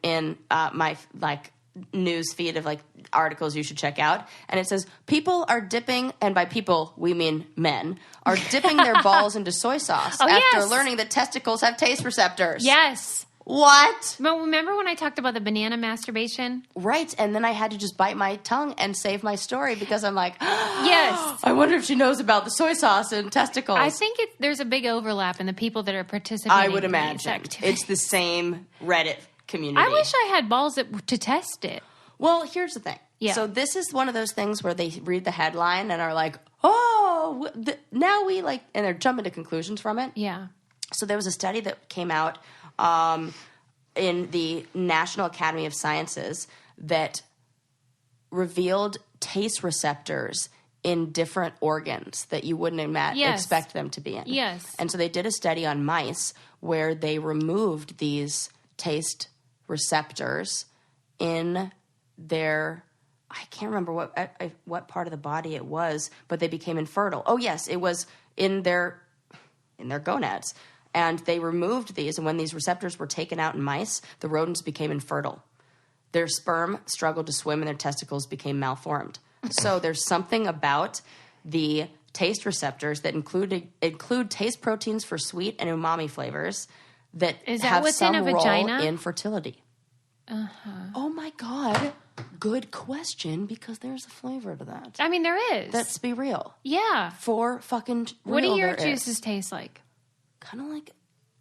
my like news feed of like articles you should check out. And it says people are dipping, and by people, we mean men, are dipping their balls into soy sauce after yes. learning that testicles have taste receptors. Yes. What? But remember when I talked about the banana masturbation? Right. And then I had to just bite my tongue and save my story because I'm like, Yes. I wonder if she knows about the soy sauce and testicles. I think there's a big overlap in the people that are participating. I would in these imagine. activities. It's the same Reddit community. I wish I had balls to test it. Well, here's the thing. Yeah. So this is one of those things where they read the headline and are like, oh, now we like, and they're jumping to conclusions from it. Yeah. So there was a study that came out in the National Academy of Sciences that revealed taste receptors in different organs that you wouldn't Yes. expect them to be in. Yes. And so they did a study on mice where they removed these taste receptors in their, I can't remember what part of the body it was, but they became infertile. Oh yes, it was in their gonads. And they removed these, and when these receptors were taken out in mice, the rodents became infertile. Their sperm struggled to swim, and their testicles became malformed. So there's something about the taste receptors that include taste proteins for sweet and umami flavors that Is that have what's some in a role vagina? in fertility. Oh my God. Good question, because there's a flavor to that. I mean, there is. Let's be real. Yeah. For fucking real, What do your there is. juices taste like? Kind of like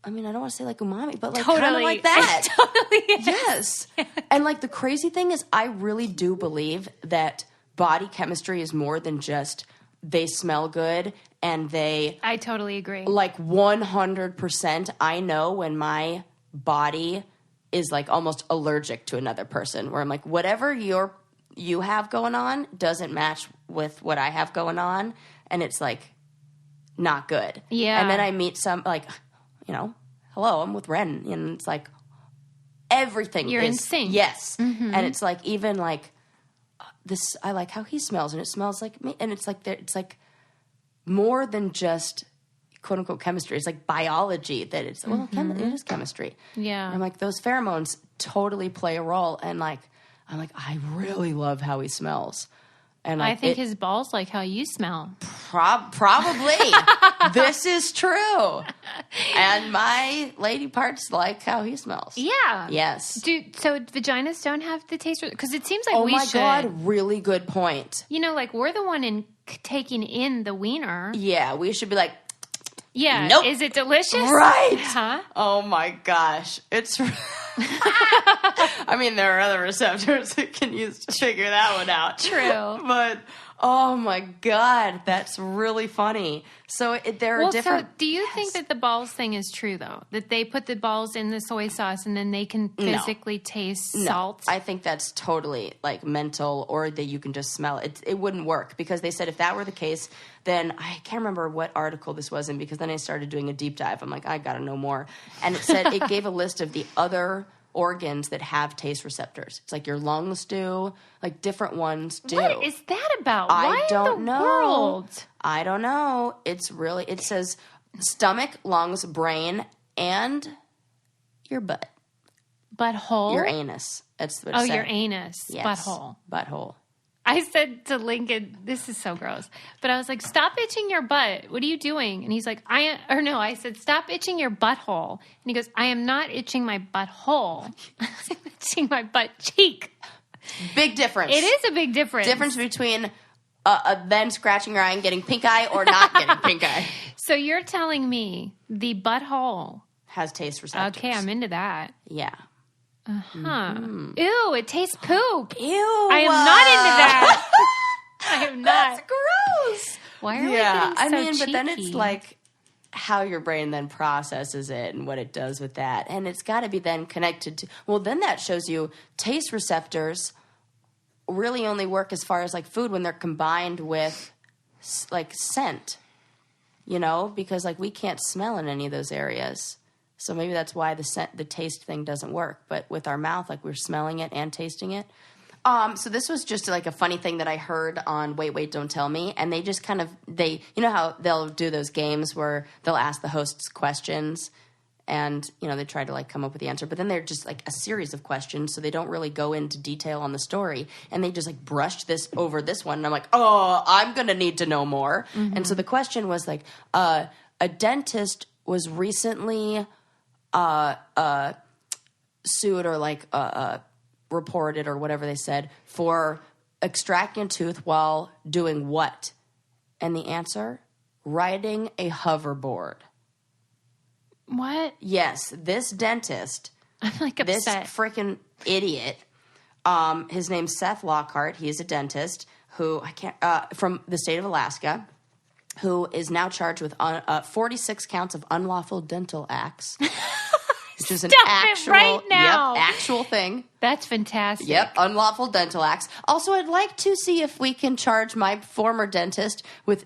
I mean, I don't want to say like umami, but like kind of like that. It totally is. Yes. And like the crazy thing is I really do believe that body chemistry is more than just they smell good and I totally agree. Like 100% I know when my body is like almost allergic to another person, where I'm like, whatever you have going on doesn't match with what I have going on, and it's like not good. Yeah. And then I meet some like, you know, hello, I'm with Ren, and it's like everything You're is in sync. Yes. Mm-hmm. And it's like even like this, I like how he smells, and it smells like me, and it's like more than just quote unquote chemistry. It's like biology that it's it is chemistry. Yeah. And I'm like, those pheromones totally play a role, and like I'm like, I really love how he smells. And like, I think his balls like how you smell. Probably. This is true. And my lady parts like how he smells. Yeah. Yes. So vaginas don't have the taste? Because it seems like oh we my should. God, really good point. You know, like we're the one taking in the wiener. Yeah, we should be like, yeah. Nope. Is it delicious? Right. Huh? Oh my gosh. It's... I mean, there are other receptors that can use to figure that one out. True. But, oh my God, that's really funny. So there are different... So do you think that the balls thing is true, though? That they put the balls in the soy sauce and then they can physically taste salt? I think that's totally like mental, or that you can just smell it. It wouldn't work, because they said if that were the case, then I can't remember what article this was in, because then I started doing a deep dive. I'm like, I got to know more. And it said it gave a list of the other organs that have taste receptors. It's like your lungs do, like different ones do. What is that about? I don't know. World? I don't know. It's really, it says stomach, lungs, brain, and your butt. Butthole? Your anus. That's what it said. Your anus. Yes. Butthole. Butthole. I said to Lincoln, this is so gross, but I was like, stop itching your butt. What are you doing? And he's like, I said, stop itching your butthole. And he goes, I am not itching my butthole. I'm itching my butt cheek. Big difference. It is a big difference. Difference between then scratching your eye and getting pink eye, or not getting pink eye. So you're telling me the butthole has taste receptors. Okay, I'm into that. Yeah. Uh-huh. Mm-hmm. Ew, it tastes poop. Ew. I am not into that. I am not. That's gross. Why are we getting so cheeky? But then it's like how your brain then processes it and what it does with that. And it's got to be then connected to, well, then that shows you taste receptors really only work as far as like food when they're combined with like scent, you know, because like we can't smell in any of those areas. So maybe that's why the taste thing doesn't work. But with our mouth, like we're smelling it and tasting it. So this was just like a funny thing that I heard on Wait, Don't Tell Me. And they just kind of, you know how they'll do those games where they'll ask the hosts questions and, you know, they try to like come up with the answer. But then they're just like a series of questions. So they don't really go into detail on the story. And they just like brushed this over this one. And I'm like, oh, I'm going to need to know more. Mm-hmm. And so the question was like, a dentist was recently... sued or like reported or whatever they said for extracting a tooth while doing what? And the answer, riding a hoverboard. What? Yes, this dentist, I'm like upset. This freaking idiot. His name's Seth Lockhart. He's a dentist who from the state of Alaska, who is now charged with 46 counts of unlawful dental acts. Which is an actual thing. That's fantastic. Yep, unlawful dental acts. Also, I'd like to see if we can charge my former dentist with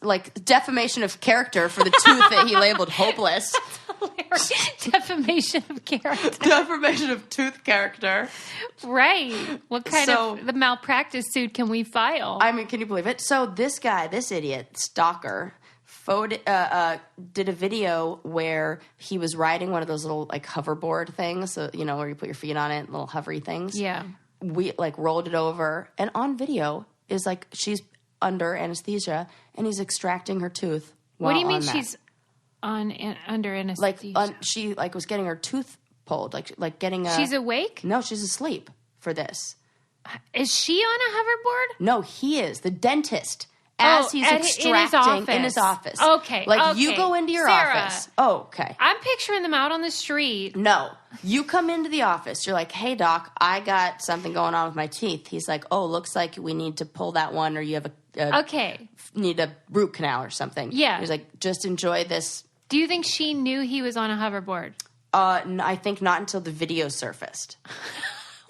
like defamation of character for the tooth that he labeled hopeless. That's hilarious. Defamation of character. Defamation of tooth character. Right. What kind of the malpractice suit can we file? I mean, can you believe it? So this guy, this idiot, stalker, did a video where he was riding one of those little like hoverboard things, so, you know, where you put your feet on it, little hovery things. Yeah. We like rolled it over, and on video is like she's under anesthesia, and he's extracting her tooth. What do you mean she's under anesthesia? Like she like was getting her tooth pulled, like getting. She's awake? No, she's asleep for this. Is she on a hoverboard? No, he is the dentist. as he's extracting in his office. Okay. Like you go into your Sarah, office. Oh, okay. I'm picturing them out on the street. No. You come into the office. You're like, hey, doc, I got something going on with my teeth. He's like, oh, looks like we need to pull that one or you have need a root canal or something. Yeah. He's like, just enjoy this. Do you think she knew he was on a hoverboard? I think not until the video surfaced.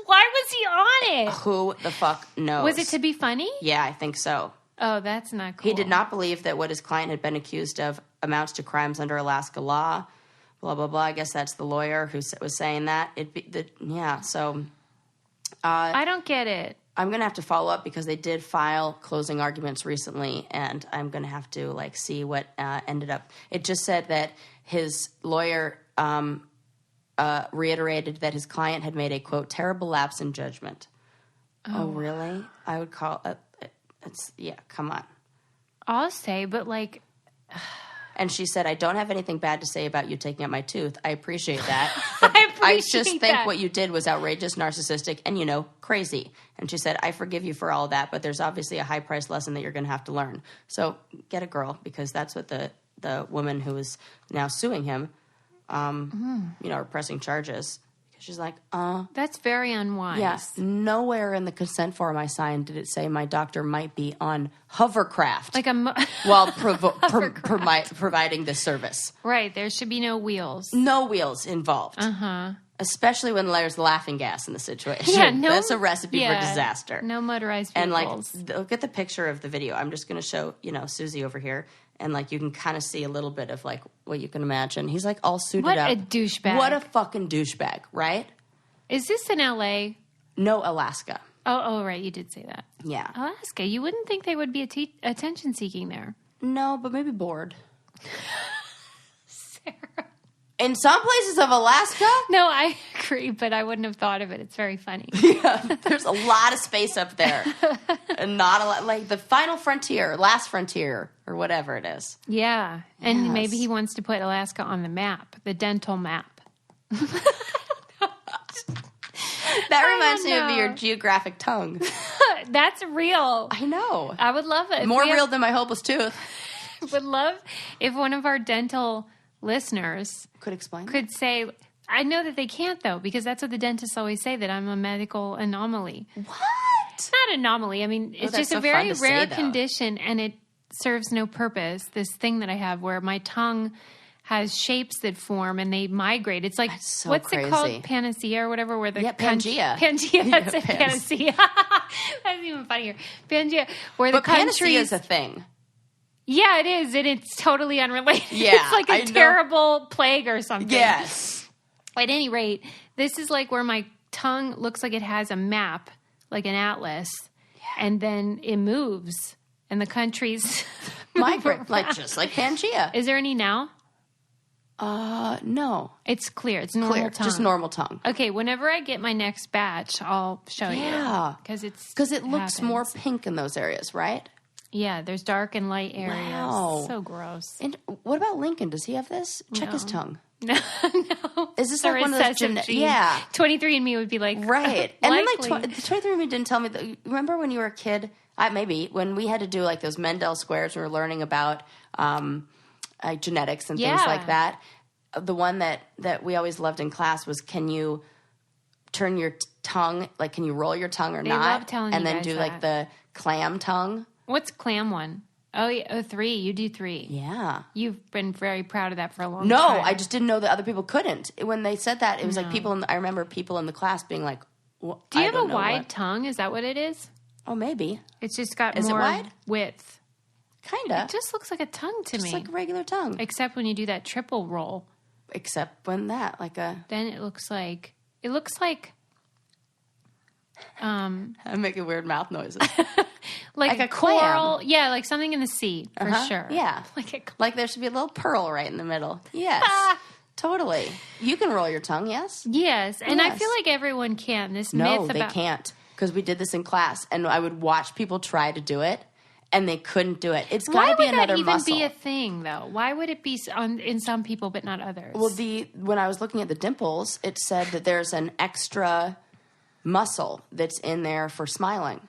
Why was he on it? Who the fuck knows? Was it to be funny? Yeah, I think so. Oh, that's not cool. He did not believe that what his client had been accused of amounts to crimes under Alaska law. Blah, blah, blah. I guess that's the lawyer who was saying that. So... I don't get it. I'm going to have to follow up because they did file closing arguments recently, and I'm going to have to, see what ended up. It just said that his lawyer reiterated that his client had made a, quote, terrible lapse in judgment. Oh really? I would call it... come on. I'll say, but And she said, I don't have anything bad to say about you taking out my tooth. I appreciate that. But I just think what you did was outrageous, narcissistic, and, crazy. And she said, I forgive you for all that, but there's obviously a high-priced lesson that you're going to have to learn. So get a girl, because that's what the woman who is now suing him, are pressing charges. She's like, that's very unwise. Yes. Nowhere in the consent form I signed did it say my doctor might be on hovercraft while providing this service. Right. There should be no wheels. No wheels involved. Uh-huh. Especially when there's laughing gas in the situation. Yeah, that's a recipe for disaster. No motorized vehicles. And look at the picture of the video. I'm just going to show, Susie over here. And you can kind of see a little bit of what you can imagine. He's all suited up. What a douchebag. What a fucking douchebag, right? Is this in LA? No, Alaska. Oh, right. You did say that. Yeah. Alaska. You wouldn't think they would be attention seeking there. No, but maybe bored. Sarah. In some places of Alaska? No, I agree, but I wouldn't have thought of it. It's very funny. Yeah, there's a lot of space up there. And not a lot, the final frontier, last frontier, or whatever it is. Yeah, and maybe he wants to put Alaska on the map, the dental map. That reminds me of your geographic tongue. That's real. I know. I would love it. More real than my hopeless tooth. Would love if one of our dental listeners could say, I know that they can't though, because that's what the dentists always say, that I'm a medical anomaly. What? Not anomaly. I mean, it's just a very rare condition and it serves no purpose. This thing that I have where my tongue has shapes that form and they migrate. It's like, what's it called? Panacea or whatever? Where the Pangea. Pangea, that's it, Panacea. That's even funnier. Pangea. But Panacea is a thing. Yeah, it is, and it's totally unrelated. Yeah, it's like a terrible plague or something. Yes. At any rate, this is where my tongue looks like it has a map, like an atlas, and then it moves, and the countries migrate, just like Pangea. Is there any now? No. It's clear. It's normal tongue. Just normal tongue. Okay, whenever I get my next batch, I'll show you. Yeah. Because it looks more pink in those areas, right? Yeah, there's dark and light areas. Wow. So gross. And what about Lincoln? Does he have this? Check his tongue. No. Is this one of those Yeah. 23andMe would be right. And then 23andMe didn't tell me. Remember when you were a kid? Maybe when we had to do those Mendel squares, we were learning about genetics and things like that. The one that we always loved in class was, can you turn your tongue? Can you roll your tongue or not? Love telling and you then guys do that. the clam tongue. What's clam one? Oh, yeah, 3. You do 3. Yeah. You've been very proud of that for a long time. No, I just didn't know that other people couldn't. When they said that, it was I remember people in the class being like, well, do you have a wide tongue? Is that what it is? Oh, maybe. It's just got more wide? Width. Kind of. It just looks like a tongue to me. Just like a regular tongue. Except when you do that triple roll. Except when Then it looks like... I'm making weird mouth noises. like a coral. Clam. Yeah, like something in the sea, for sure. Yeah. Like there should be a little pearl right in the middle. Yes. Totally. You can roll your tongue, yes? Yes. And I feel like everyone can. No, they can't. Because we did this in class, and I would watch people try to do it, and they couldn't do it. It's got to be another muscle. Why would that even be a thing, though? Why would it be in some people but not others? Well, when I was looking at the dimples, it said that there's an extra muscle that's in there for smiling.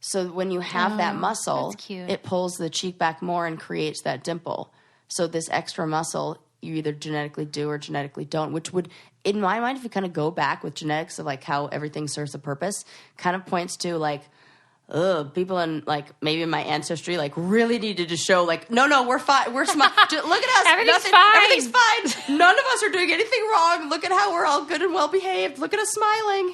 So when you have that muscle, that's cute. it pulls the cheek back more and creates that dimple. So this extra muscle, you either genetically do or genetically don't, which would, in my mind, if you kind of go back with genetics of like how everything serves a purpose, kind of points to like, people in like maybe in my ancestry like really needed to show like, no, we're fine. We're smart. Look at us. Everything's fine. None of us are doing anything wrong. Look at how we're all good and well behaved. Look at us smiling.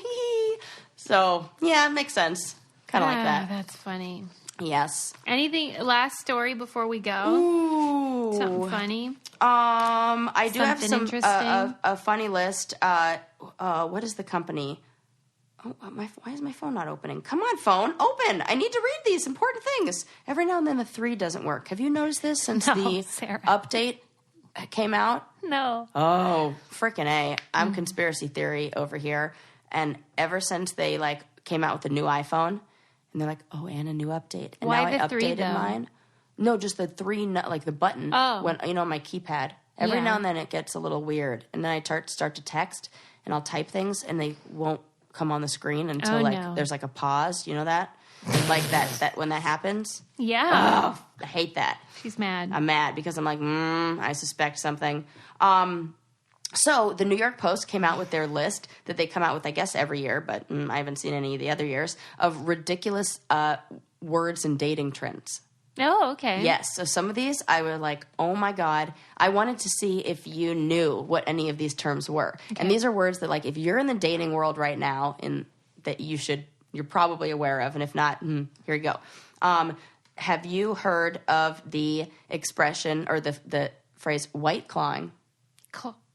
So yeah, it makes sense. Kind of like that. That's funny. Yes. Anything, last story before we go? Ooh. Something funny? I do have some interesting? a funny list. What is the company? Oh, why is my phone not opening? Come on, phone, open. I need to read these important things. Every now and then the 3 doesn't work. Have you noticed this since the Sarah. update came out? No. Oh, freaking A. I'm conspiracy theory over here. And ever since they like came out with the new iPhone, and they're like, oh, and a new update. And Why now the I 3, updated though? mine. No, just the 3, like the button. Oh. When, my keypad. Every Yeah. now and then it gets a little weird. And then I start to text, and I'll type things, and they won't come on the screen until there's like a pause. You know that? Like that when that happens? Yeah. Oh, I hate that. She's mad. I'm mad because I'm like, I suspect something. So the New York Post came out with their list that they come out with, I guess, every year, but I haven't seen any of the other years, of ridiculous words and dating trends. Oh, okay. Yes. So some of these I was like, oh my God. I wanted to see if you knew what any of these terms were. Okay. And these are words that like if you're in the dating world right now that you're probably aware of. And if not, here you go. Have you heard of the expression or the phrase white clawing?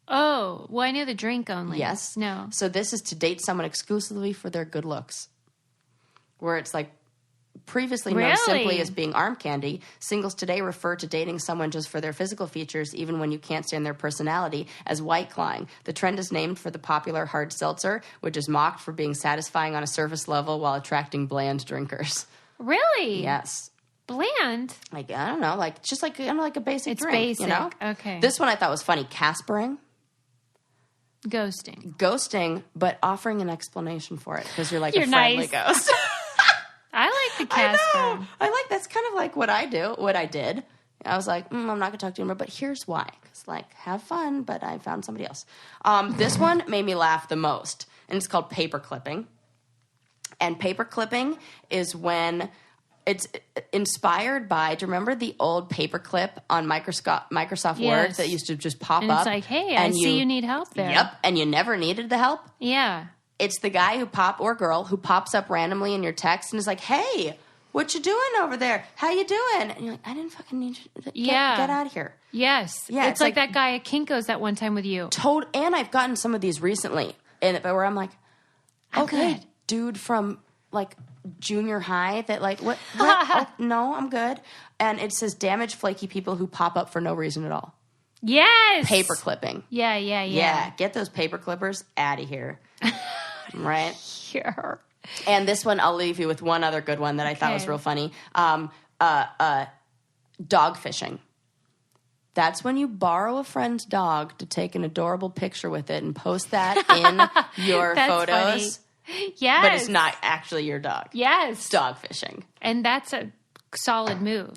Oh, well, I knew the drink only. Yes. No. So this is to date someone exclusively for their good looks. Where it's like, previously known simply as being arm candy, singles today refer to dating someone just for their physical features, even when you can't stand their personality, as white clawing. The trend is named for the popular hard seltzer, which is mocked for being satisfying on a surface level while attracting bland drinkers. Really? Yes. Bland? Like, I don't know, like just like like a basic It's drink. basic. You know? Okay. This one I thought was funny. Caspering. Ghosting, but offering an explanation for it because you're like a friendly ghost. I like the Casper. I know. That's kind of like what I did. I was like, I'm not going to talk to you anymore, but here's why. Because, like, have fun, but I found somebody else. This one made me laugh the most, and it's called paper clipping. And paper clipping is when it's inspired by, do you remember the old paper clip on Microsoft Word that used to just pop and up? It's like, hey, I see you need help there. Yep, and you never needed the help? Yeah. It's the guy or girl who pops up randomly in your text and is like, hey, what you doing over there? How you doing? And you're like, I didn't fucking need you. Get out of here. Yes. Yeah, it's like that guy at Kinko's that one time with you. And I've gotten some of these recently, but where I'm like, okay, good. Dude from like junior high that like, what? Oh, no, I'm good. And it says damaged, flaky people who pop up for no reason at all. Yes. Paper clipping. Yeah. Get those paper clippers out of here. Right? Sure. And this one, I'll leave you with one other good one that I thought was real funny. Dog fishing. That's when you borrow a friend's dog to take an adorable picture with it and post that in your photos. Funny. Yes. But it's not actually your dog. Yes. Dog fishing. And that's a solid move.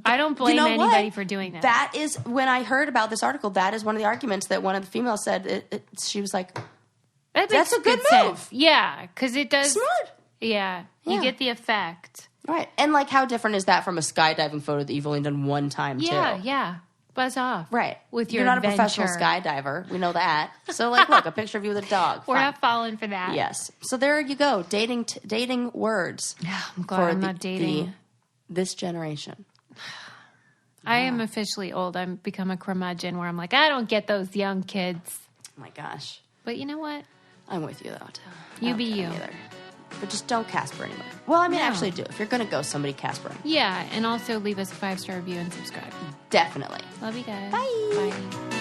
I don't blame anybody for doing that. That is, when I heard about this article, that is one of the arguments that one of the females said. She was like, that's a good move. Sense. Yeah, because it does. Smart. Yeah, you get the effect. Right. And like, how different is that from a skydiving photo that you've only done one time, too? Yeah. Buzz off. Right. With your You're not adventure. a professional skydiver. We know that. So, like, look, a picture of you with a dog. We're not falling for that. Yes. So there you go. Dating words. I'm glad I'm not dating. This generation. I am officially old. I've become a curmudgeon where I'm like, I don't get those young kids. Oh, my gosh. But you know what? I'm with you, though. You be you. Either. But just don't Casper anymore. Well, I mean, actually do. If you're going to go, somebody Casper. Yeah, and also leave us a 5-star review and subscribe. Definitely. Love you guys. Bye. Bye.